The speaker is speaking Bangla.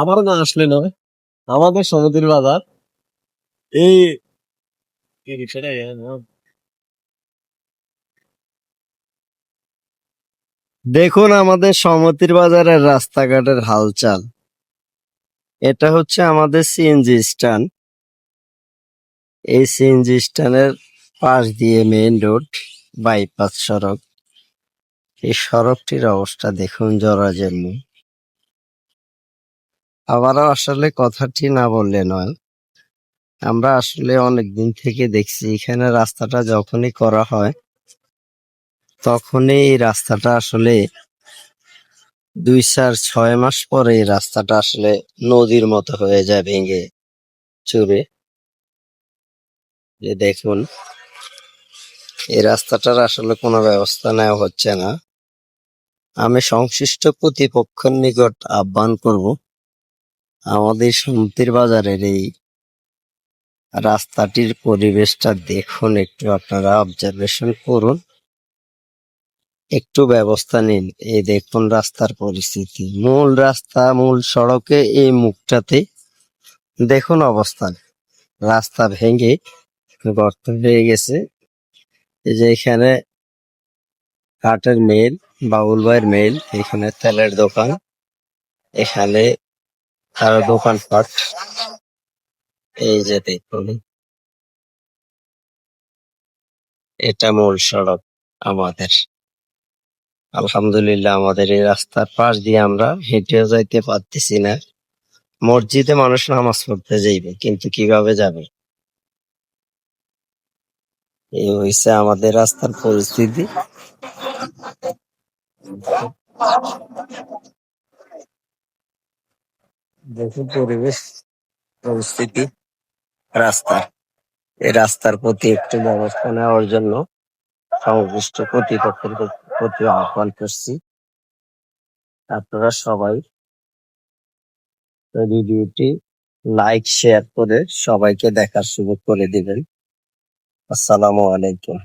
আমারও না আসলে নয়, আমাদের সমিতির বাজার এই সেটাই দেখুন আমাদের সমিতির বাজারের রাস্তাঘাটের হালচাল। এটা হচ্ছে আমাদের সিএনজি স্ট্যান্ড। এই সিএনজি স্ট্যান্ডের পাশ দিয়ে মেইন রোড, বাইপাস সড়ক। এই সড়কটির অবস্থা দেখুন জরাজীর্ণ। আবারও আসলে কথাটি না বললে নয়, আমরা আসলে অনেকদিন থেকে দেখছি এখানে রাস্তাটা যখনই করা হয় তখনই এই রাস্তাটা আসলে 2-4-6 মাস পরে এই রাস্তাটা আসলে নদীর মতো হয়ে যায় ভেঙে চুরে। যে দেখুন এই রাস্তাটার আসলে কোনো ব্যবস্থা নেওয়া হচ্ছে না। আমি সংশ্লিষ্ট কর্তৃপক্ষের নিকট আহ্বান করব, আমাদের সমিতির বাজারের এই রাস্তাটির পরিবেশটা দেখুন, একটু আপনারা অবজারভেশন করুন, একটু ব্যবস্থা নিন। এই দেখুন রাস্তার পরিস্থিতি, মূল রাস্তা মূল সড়কে এই মুখটাতে দেখুন অবস্থা, রাস্তা ভেঙে গর্ত হয়ে গেছে। এই যে এখানে কাঠের মিল, বাবুল ভাইয়ের মিল, এখানে তেলের দোকান, এখানে আরো দোকানপাট। এই যে দেখুন এটা মূল সড়ক আমাদের। আলহামদুলিল্লাহ আমাদের এই রাস্তার পাশ দিয়ে আমরা হেঁটেও যাইতে পারতেছি না। মসজিদে মানুষ নামাজ পড়তে যাইবে কিন্তু কিভাবে যাবে? এই হইছে আমাদের রাস্তার পরিস্থিতি। দেখুন পরিবেশ পরিস্থিতি রাস্তার, এই রাস্তার প্রতি একটু ব্যবস্থা নেওয়ার জন্য সংশ্লিষ্ট কর্তৃপক্ষের প্রতি আহ্বান করছি। আপনারা সবাই ভিডিওটি লাইক শেয়ার করে সবাইকে দেখার সুযোগ করে দিবেন। আসসালামু আলাইকুম।